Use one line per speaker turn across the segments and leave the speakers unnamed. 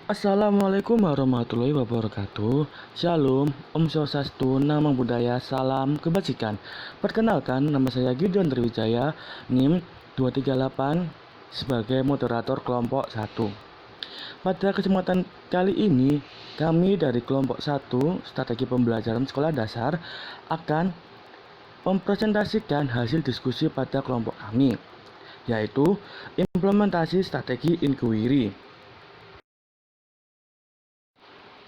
Assalamualaikum warahmatullahi wabarakatuh. Shalom, Om Swastiastu, Namo Buddhaya, Salam Kebajikan. Perkenalkan, nama saya Gideon Triwijaya, NIM 238 sebagai moderator kelompok 1. Pada kesempatan kali ini, kami dari kelompok 1 Strategi Pembelajaran Sekolah Dasar akan mempresentasikan hasil diskusi pada kelompok kami, yaitu implementasi strategi inquiry.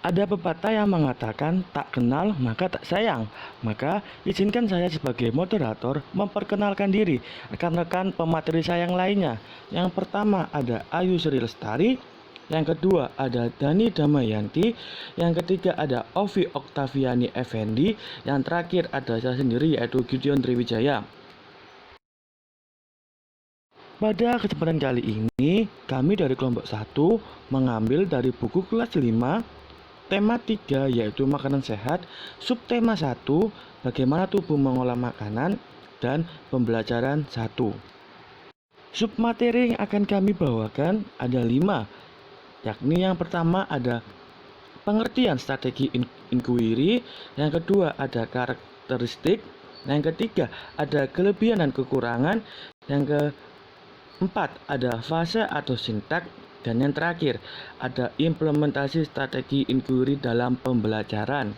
Ada pepatah yang mengatakan tak kenal maka tak sayang. Maka izinkan saya sebagai moderator memperkenalkan diri rekan-rekan pemateri saya yang lainnya. Yang pertama ada Ayu Sri Lestari, yang kedua ada Dani Damayanti, yang ketiga ada Ovi Oktaviani Effendi, yang terakhir ada saya sendiri yaitu Gideon Triwijaya. Pada kesempatan kali ini, kami dari kelompok 1 mengambil dari buku kelas 5 tema 3 yaitu makanan sehat, subtema 1 bagaimana tubuh mengolah makanan, dan pembelajaran 1. Submateri yang akan kami bawakan ada 5, yakni yang pertama ada pengertian strategi inquiry, yang kedua ada karakteristik, yang ketiga ada kelebihan dan kekurangan, yang keempat ada fase atau sintak, dan yang terakhir, ada implementasi strategi inquiry dalam pembelajaran.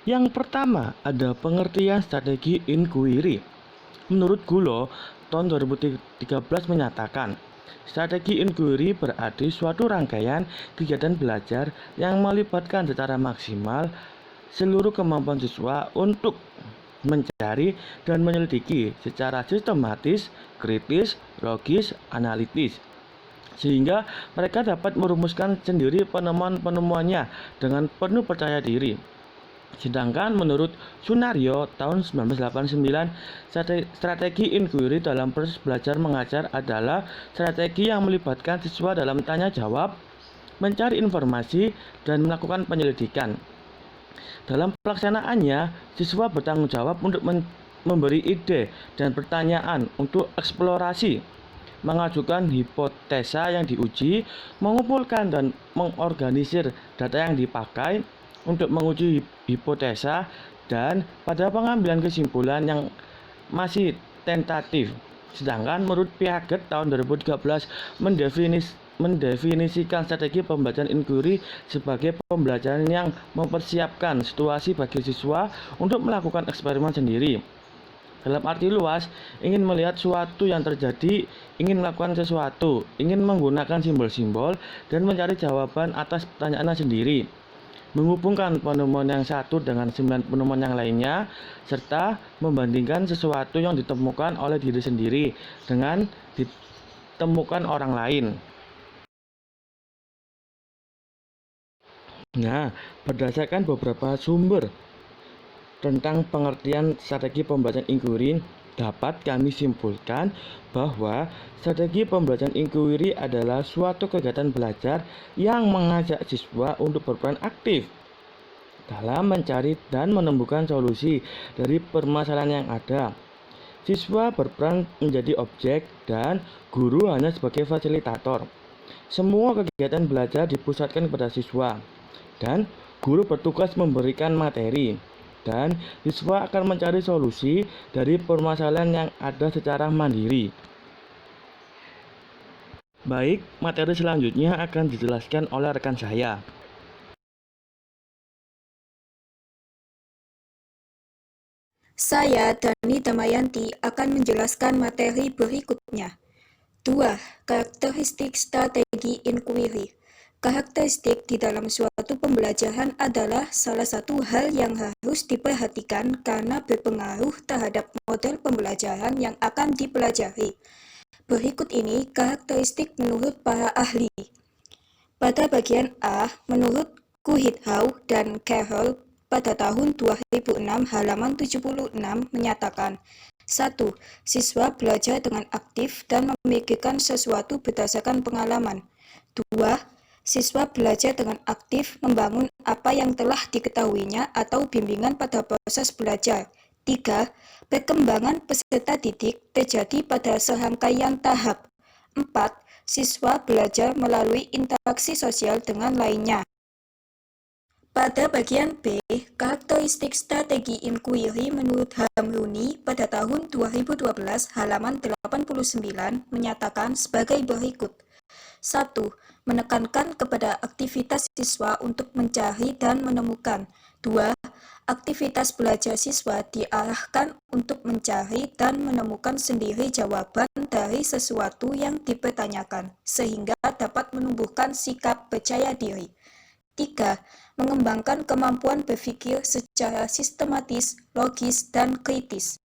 Yang pertama, ada pengertian strategi inquiry. Menurut Gulo, tahun 2013 menyatakan, strategi inquiry berarti suatu rangkaian kegiatan belajar yang melibatkan secara maksimal seluruh kemampuan siswa untuk mencari dan menyelidiki secara sistematis, kritis, logis, analitis, sehingga mereka dapat merumuskan sendiri penemuan-penemuannya dengan penuh percaya diri. Sedangkan menurut Sunario tahun 1989, strategi inquiry dalam proses belajar mengajar adalah strategi yang melibatkan siswa dalam tanya jawab, mencari informasi, dan melakukan penyelidikan. Dalam pelaksanaannya, siswa bertanggung jawab untuk memberi ide dan pertanyaan untuk eksplorasi, mengajukan hipotesa yang diuji, mengumpulkan dan mengorganisir data yang dipakai untuk menguji hipotesa, dan pada pengambilan kesimpulan yang masih tentatif. Sedangkan menurut Piaget tahun 2013 mendefinisikan strategi pembelajaran inquiry sebagai pembelajaran yang mempersiapkan situasi bagi siswa untuk melakukan eksperimen sendiri. Dalam arti luas, ingin melihat sesuatu yang terjadi, ingin melakukan sesuatu, ingin menggunakan simbol-simbol, dan mencari jawaban atas pertanyaannya sendiri, menghubungkan penemuan yang satu dengan 9 penemuan yang lainnya, serta membandingkan sesuatu yang ditemukan oleh diri sendiri dengan ditemukan orang lain. Nah, berdasarkan beberapa sumber tentang pengertian strategi pembelajaran inquiry, dapat kami simpulkan bahwa strategi pembelajaran inquiry adalah suatu kegiatan belajar yang mengajak siswa untuk berperan aktif dalam mencari dan menemukan solusi dari permasalahan yang ada. Siswa berperan menjadi objek dan guru hanya sebagai fasilitator. Semua kegiatan belajar dipusatkan kepada siswa, dan guru bertugas memberikan materi, dan siswa akan mencari solusi dari permasalahan yang ada secara mandiri. Baik, materi selanjutnya akan dijelaskan oleh rekan saya.
Saya, Dani Damayanti, akan menjelaskan materi berikutnya. 2. Karakteristik strategi inquiry. Karakteristik di dalam suatu pembelajaran adalah salah satu hal yang harus diperhatikan karena berpengaruh terhadap model pembelajaran yang akan dipelajari. Berikut ini karakteristik menurut para ahli. Pada bagian A, menurut Kuhithau dan Carroll pada tahun 2006 halaman 76 menyatakan, 1. Siswa belajar dengan aktif dan memikirkan sesuatu berdasarkan pengalaman. 2. Siswa belajar dengan aktif membangun apa yang telah diketahuinya atau bimbingan pada proses belajar. 3. Perkembangan peserta didik terjadi pada serangkaian tahap. 4. Siswa belajar melalui interaksi sosial dengan lainnya. Pada bagian B, karakteristik strategi inquiry menurut Hamruni pada tahun 2012 halaman 89 menyatakan sebagai berikut. 1. Menekankan kepada aktivitas siswa untuk mencari dan menemukan. 2. Aktivitas belajar siswa diarahkan untuk mencari dan menemukan sendiri jawaban dari sesuatu yang dipertanyakan, sehingga dapat menumbuhkan sikap percaya diri. 3. Mengembangkan kemampuan berpikir secara sistematis, logis, dan kritis.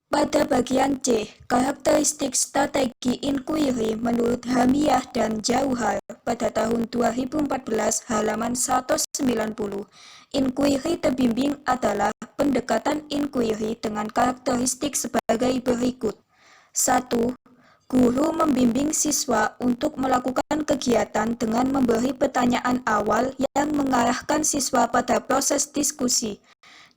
Pada bagian C, karakteristik strategi inquiry menurut Hamiyah dan Jauhar pada tahun 2014 halaman 190. Inquiry terbimbing adalah pendekatan inquiry dengan karakteristik sebagai berikut. 1. Guru membimbing siswa untuk melakukan kegiatan dengan memberi pertanyaan awal yang mengarahkan siswa pada proses diskusi.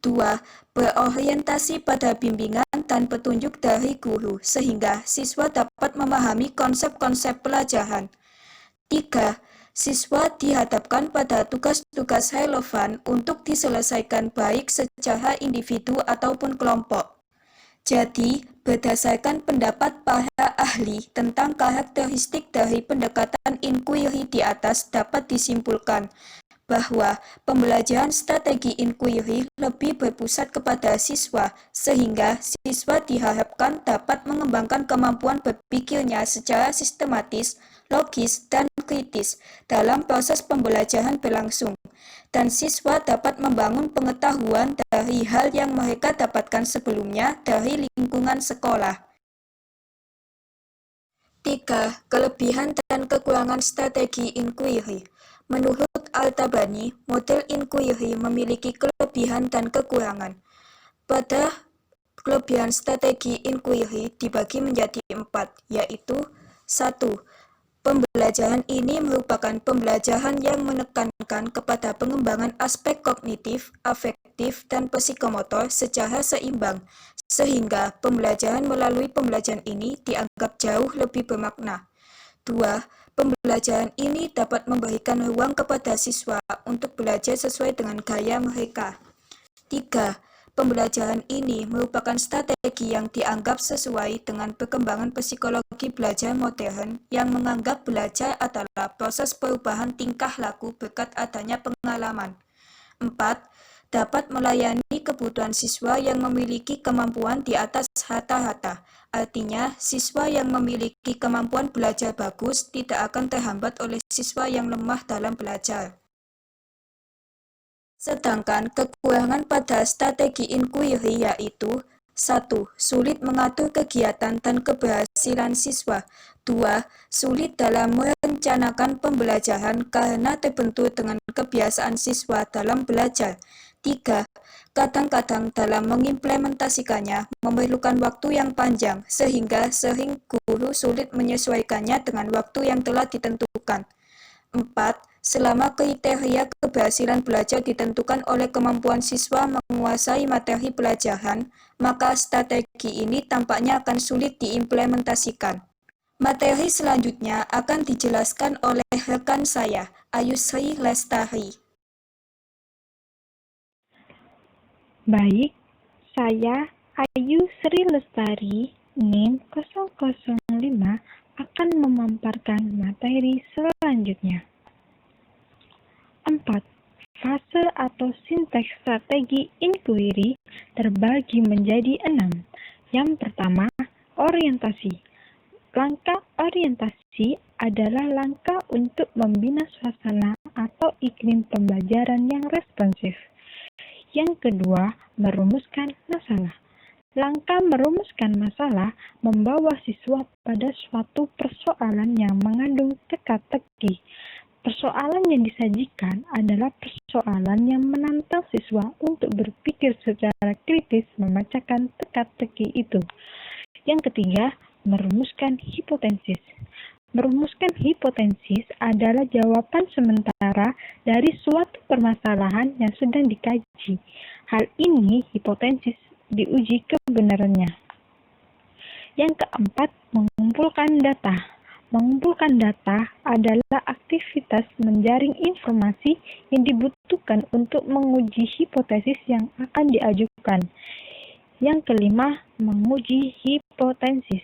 2. Berorientasi pada bimbingan dan petunjuk dari guru, sehingga siswa dapat memahami konsep-konsep pelajaran. 3. Siswa dihadapkan pada tugas-tugas relevan untuk diselesaikan baik secara individu ataupun kelompok. Jadi, berdasarkan pendapat para ahli tentang karakteristik dari pendekatan inquiry di atas dapat disimpulkan bahwa pembelajaran strategi inquiry lebih berpusat kepada siswa, sehingga siswa diharapkan dapat mengembangkan kemampuan berpikirnya secara sistematis, logis, dan kritis dalam proses pembelajaran berlangsung, dan siswa dapat membangun pengetahuan dari hal yang mereka dapatkan sebelumnya dari lingkungan sekolah. 3. Kelebihan dan kekurangan strategi inquiry. Menurut Al-Tabani, model inquiry memiliki kelebihan dan kekurangan. Pada kelebihan strategi inquiry dibagi menjadi 4, yaitu 1. Pembelajaran ini merupakan pembelajaran yang menekankan kepada pengembangan aspek kognitif, afektif, dan psikomotor secara seimbang, sehingga pembelajaran melalui pembelajaran ini dianggap jauh lebih bermakna. 2. Pembelajaran ini dapat memberikan ruang kepada siswa untuk belajar sesuai dengan gaya mereka. 3. Pembelajaran ini merupakan strategi yang dianggap sesuai dengan perkembangan psikologi belajar modern yang menganggap belajar adalah proses perubahan tingkah laku berkat adanya pengalaman. 4. Dapat melayani kebutuhan siswa yang memiliki kemampuan di atas rata-rata. Artinya, siswa yang memiliki kemampuan belajar bagus tidak akan terhambat oleh siswa yang lemah dalam belajar. Sedangkan kekurangan pada strategi inquiry yaitu 1. Sulit mengatur kegiatan dan keberhasilan siswa. 2. Sulit dalam merencanakan pembelajaran karena terbentur dengan kebiasaan siswa dalam belajar. 3. Kadang-kadang dalam mengimplementasikannya memerlukan waktu yang panjang, sehingga sering guru sulit menyesuaikannya dengan waktu yang telah ditentukan. 4. Selama kriteria keberhasilan belajar ditentukan oleh kemampuan siswa menguasai materi pelajaran, maka strategi ini tampaknya akan sulit diimplementasikan. Materi selanjutnya akan dijelaskan oleh rekan saya, Ayusri Lestari.
Baik, saya Ayu Sri Lestari, NIM 005, akan memaparkan materi selanjutnya. 4. Fase atau sinteks strategi inquiry terbagi menjadi 6. Yang pertama, orientasi. Langkah orientasi adalah langkah untuk membina suasana atau iklim pembelajaran yang responsif. Yang kedua, merumuskan masalah. Langkah merumuskan masalah membawa siswa pada suatu persoalan yang mengandung teka-teki. Persoalan yang disajikan adalah persoalan yang menantang siswa untuk berpikir secara kritis memecahkan teka-teki itu. Yang ketiga, merumuskan hipotesis. Merumuskan hipotesis adalah jawaban sementara dari suatu permasalahan yang sedang dikaji. Hal ini hipotesis diuji kebenarannya. Yang keempat, mengumpulkan data. Mengumpulkan data adalah aktivitas menjaring informasi yang dibutuhkan untuk menguji hipotesis yang akan diajukan. Yang kelima, menguji hipotesis.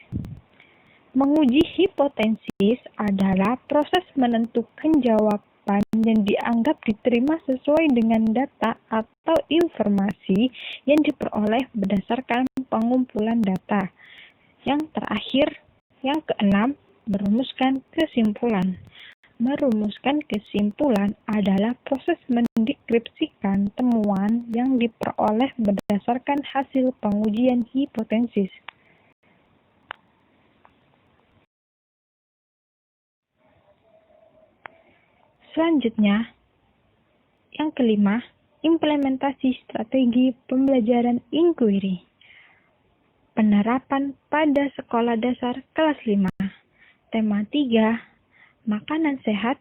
Menguji hipotesis adalah proses menentukan jawaban yang dianggap diterima sesuai dengan data atau informasi yang diperoleh berdasarkan pengumpulan data. Yang terakhir, yang keenam, merumuskan kesimpulan. Merumuskan kesimpulan adalah proses mendeskripsikan temuan yang diperoleh berdasarkan hasil pengujian hipotesis. Selanjutnya, yang kelima, implementasi strategi pembelajaran inquiry. Penerapan pada sekolah dasar kelas 5. Tema 3, makanan sehat.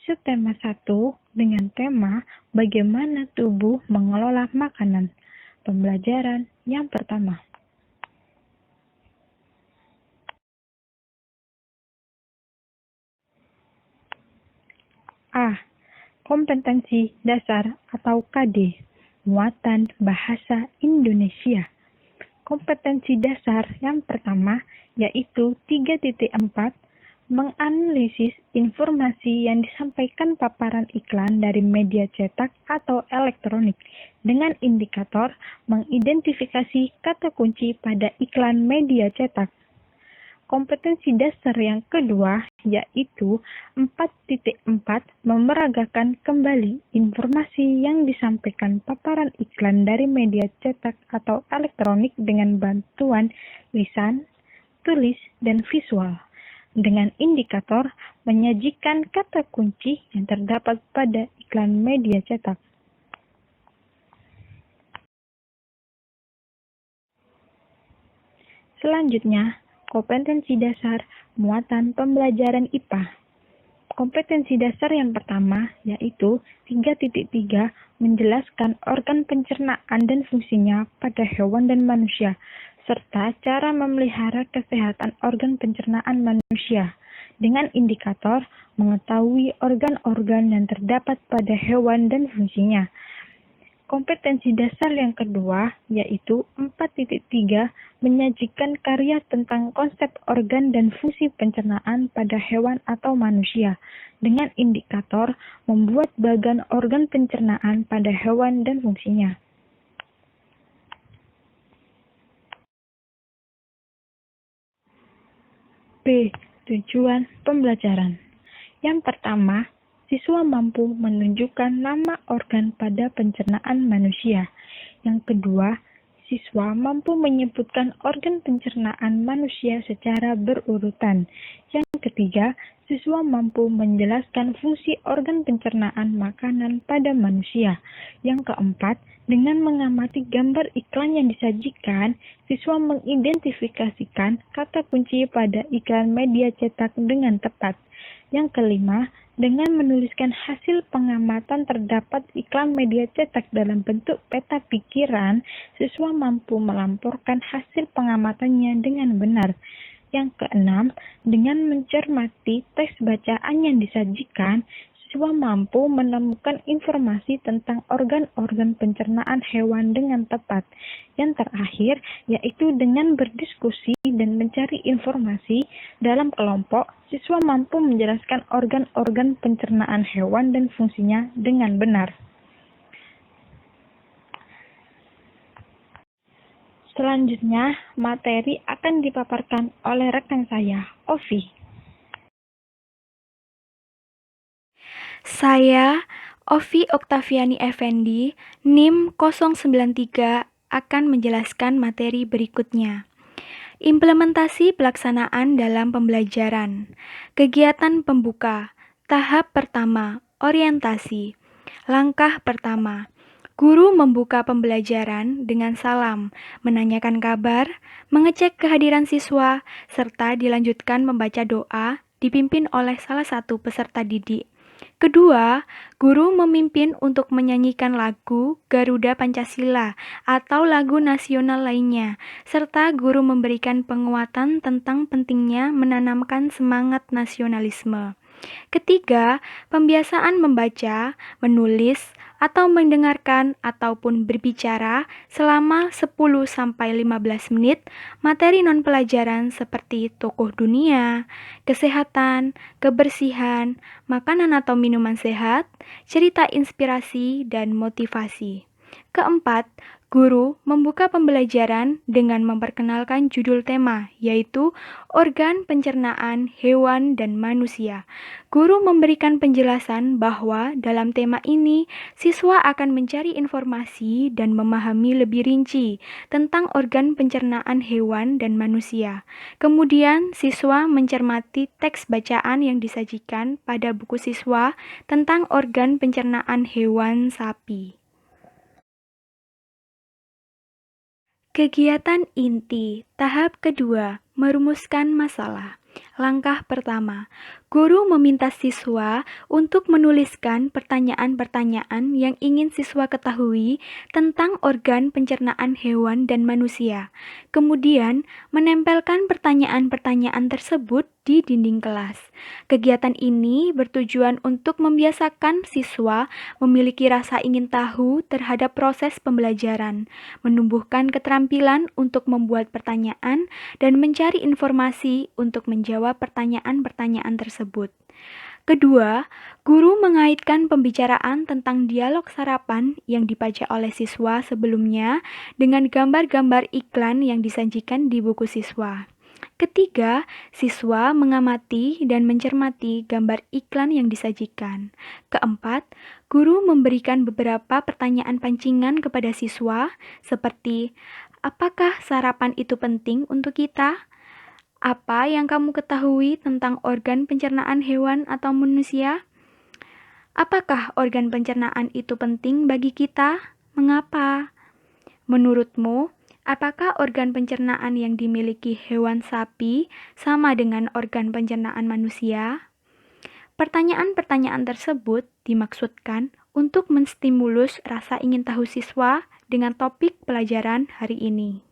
Subtema 1 dengan tema bagaimana tubuh mengelola makanan. Pembelajaran yang pertama. A. Kompetensi dasar atau KD. Muatan bahasa Indonesia. Kompetensi dasar yang pertama yaitu 3.4 menganalisis informasi yang disampaikan paparan iklan dari media cetak atau elektronik dengan indikator mengidentifikasi kata kunci pada iklan media cetak. Kompetensi dasar yang kedua yaitu 4.4 memeragakan kembali informasi yang disampaikan paparan iklan dari media cetak atau elektronik dengan bantuan lisan, tulis, dan visual dengan indikator menyajikan kata kunci yang terdapat pada iklan media cetak. Selanjutnya, kompetensi dasar muatan pembelajaran IPA. Kompetensi dasar yang pertama yaitu 3.3 menjelaskan organ pencernaan dan fungsinya pada hewan dan manusia, serta cara memelihara kesehatan organ pencernaan manusia dengan indikator mengetahui organ-organ yang terdapat pada hewan dan fungsinya. Kompetensi dasar yang kedua yaitu 4.3 menyajikan karya tentang konsep organ dan fungsi pencernaan pada hewan atau manusia dengan indikator membuat bagan organ pencernaan pada hewan dan fungsinya. B. Tujuan pembelajaran. Yang pertama, siswa mampu menunjukkan nama organ pada pencernaan manusia. Yang kedua, siswa mampu menyebutkan organ pencernaan manusia secara berurutan. Yang ketiga, siswa mampu menjelaskan fungsi organ pencernaan makanan pada manusia. Yang keempat, dengan mengamati gambar iklan yang disajikan, siswa mengidentifikasikan kata kunci pada iklan media cetak dengan tepat. Yang kelima, dengan menuliskan hasil pengamatan terdapat iklan media cetak dalam bentuk peta pikiran, siswa mampu melamporkan hasil pengamatannya dengan benar. Yang keenam, dengan mencermati teks bacaan yang disajikan, siswa mampu menemukan informasi tentang organ-organ pencernaan hewan dengan tepat. Yang terakhir, yaitu dengan berdiskusi dan mencari informasi dalam kelompok, siswa mampu menjelaskan organ-organ pencernaan hewan dan fungsinya dengan benar. Selanjutnya, materi akan dipaparkan oleh rekan saya, Ovi.
Saya, Ovi Oktaviani Effendi, NIM 093, akan menjelaskan materi berikutnya. Implementasi pelaksanaan dalam pembelajaran. Kegiatan pembuka. Tahap pertama, orientasi. Langkah pertama, guru membuka pembelajaran dengan salam, menanyakan kabar, mengecek kehadiran siswa, serta dilanjutkan membaca doa dipimpin oleh salah satu peserta didik. Kedua, guru memimpin untuk menyanyikan lagu Garuda Pancasila atau lagu nasional lainnya, serta guru memberikan penguatan tentang pentingnya menanamkan semangat nasionalisme. Ketiga, pembiasaan membaca, menulis, atau mendengarkan ataupun berbicara selama 10-15 menit materi non-pelajaran seperti tokoh dunia, kesehatan, kebersihan, makanan atau minuman sehat, cerita inspirasi, dan motivasi. Keempat, guru membuka pembelajaran dengan memperkenalkan judul tema, yaitu organ pencernaan hewan dan manusia. Guru memberikan penjelasan bahwa dalam tema ini, siswa akan mencari informasi dan memahami lebih rinci tentang organ pencernaan hewan dan manusia. Kemudian, siswa mencermati teks bacaan yang disajikan pada buku siswa tentang organ pencernaan hewan sapi. Kegiatan inti tahap kedua, merumuskan masalah. Langkah pertama, guru meminta siswa untuk menuliskan pertanyaan-pertanyaan yang ingin siswa ketahui tentang organ pencernaan hewan dan manusia. Kemudian, menempelkan pertanyaan-pertanyaan tersebut di dinding kelas. Kegiatan ini bertujuan untuk membiasakan siswa memiliki rasa ingin tahu terhadap proses pembelajaran, menumbuhkan keterampilan untuk membuat pertanyaan, dan mencari informasi untuk menjawab pertanyaan-pertanyaan tersebut. Kedua, guru mengaitkan pembicaraan tentang dialog sarapan yang dibaca oleh siswa sebelumnya dengan gambar-gambar iklan yang disajikan di buku siswa. Ketiga, siswa mengamati dan mencermati gambar iklan yang disajikan. Keempat, guru memberikan beberapa pertanyaan pancingan kepada siswa, seperti, apakah sarapan itu penting untuk kita? Apa yang kamu ketahui tentang organ pencernaan hewan atau manusia? Apakah organ pencernaan itu penting bagi kita? Mengapa? Menurutmu, apakah organ pencernaan yang dimiliki hewan sapi sama dengan organ pencernaan manusia? Pertanyaan-pertanyaan tersebut dimaksudkan untuk menstimulus rasa ingin tahu siswa dengan topik pelajaran hari ini.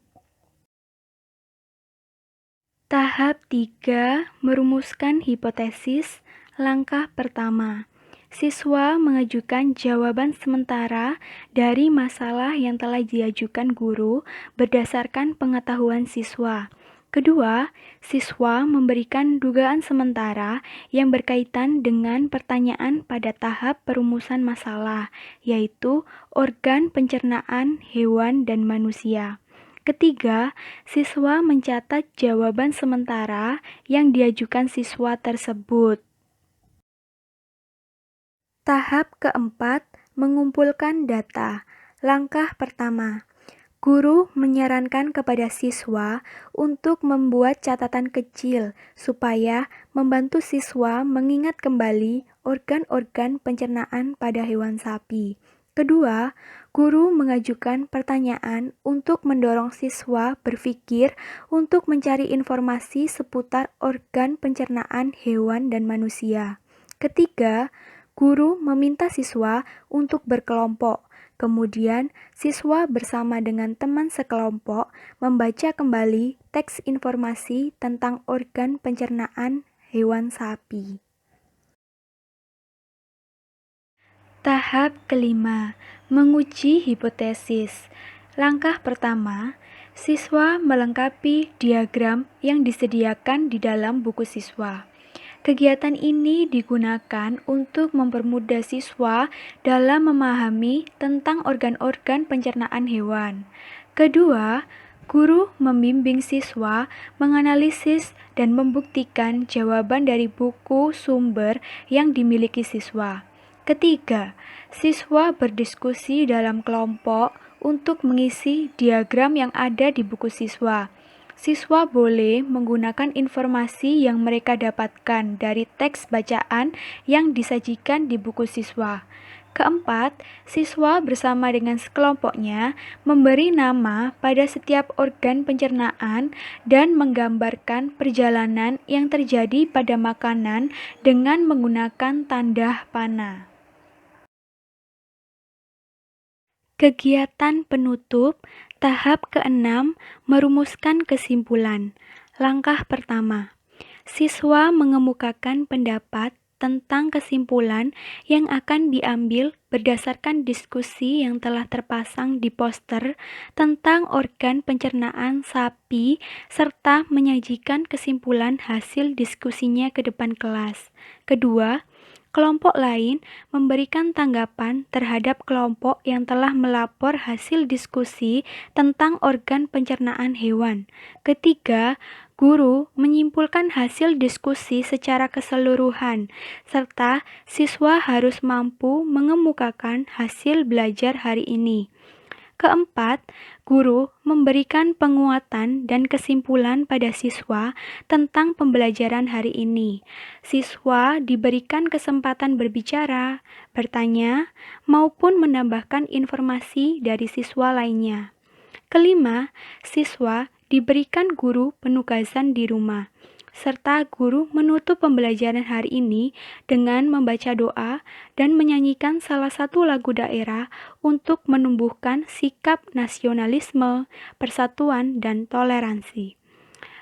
Tahap 3, merumuskan hipotesis. Langkah pertama, siswa mengajukan jawaban sementara dari masalah yang telah diajukan guru berdasarkan pengetahuan siswa. Kedua, siswa memberikan dugaan sementara yang berkaitan dengan pertanyaan pada tahap perumusan masalah, yaitu organ pencernaan hewan dan manusia. Ketiga, siswa mencatat jawaban sementara yang diajukan siswa tersebut. Tahap keempat, mengumpulkan data. Langkah pertama, guru menyarankan kepada siswa untuk membuat catatan kecil supaya membantu siswa mengingat kembali organ-organ pencernaan pada hewan sapi. Kedua, guru mengajukan pertanyaan untuk mendorong siswa berpikir untuk mencari informasi seputar organ pencernaan hewan dan manusia. Ketiga, guru meminta siswa untuk berkelompok. Kemudian, siswa bersama dengan teman sekelompok membaca kembali teks informasi tentang organ pencernaan hewan sapi. Tahap kelima, menguji hipotesis. Langkah pertama, siswa melengkapi diagram yang disediakan di dalam buku siswa. Kegiatan ini digunakan untuk mempermudah siswa dalam memahami tentang organ-organ pencernaan hewan. Kedua, guru membimbing siswa menganalisis dan membuktikan jawaban dari buku sumber yang dimiliki siswa. Ketiga, siswa berdiskusi dalam kelompok untuk mengisi diagram yang ada di buku siswa. Siswa boleh menggunakan informasi yang mereka dapatkan dari teks bacaan yang disajikan di buku siswa. Keempat, siswa bersama dengan sekelompoknya memberi nama pada setiap organ pencernaan dan menggambarkan perjalanan yang terjadi pada makanan dengan menggunakan tanda panah. Kegiatan penutup, tahap ke-6, merumuskan kesimpulan. Langkah pertama, siswa mengemukakan pendapat tentang kesimpulan yang akan diambil berdasarkan diskusi yang telah terpasang di poster tentang organ pencernaan sapi serta menyajikan kesimpulan hasil diskusinya ke depan kelas. Kedua, kelompok lain memberikan tanggapan terhadap kelompok yang telah melapor hasil diskusi tentang organ pencernaan hewan. Ketiga, guru menyimpulkan hasil diskusi secara keseluruhan, serta siswa harus mampu mengemukakan hasil belajar hari ini. Keempat, guru memberikan penguatan dan kesimpulan pada siswa tentang pembelajaran hari ini. Siswa diberikan kesempatan berbicara, bertanya, maupun menambahkan informasi dari siswa lainnya. Kelima, siswa diberikan guru penugasan di rumah, serta guru menutup pembelajaran hari ini dengan membaca doa dan menyanyikan salah satu lagu daerah untuk menumbuhkan sikap nasionalisme, persatuan, dan toleransi.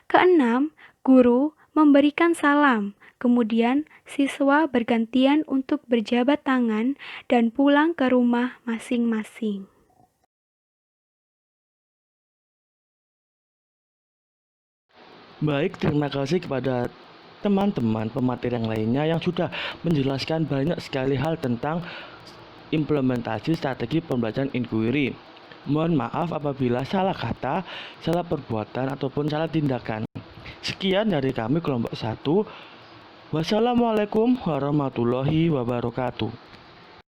Keenam, guru memberikan salam, kemudian siswa bergantian untuk berjabat tangan dan pulang ke rumah masing-masing.
Baik, terima kasih kepada teman-teman pemateri yang lainnya yang sudah menjelaskan banyak sekali hal tentang implementasi strategi pembelajaran inquiry. Mohon maaf apabila salah kata, salah perbuatan, ataupun salah tindakan. Sekian dari kami kelompok 1. Wassalamualaikum warahmatullahi wabarakatuh.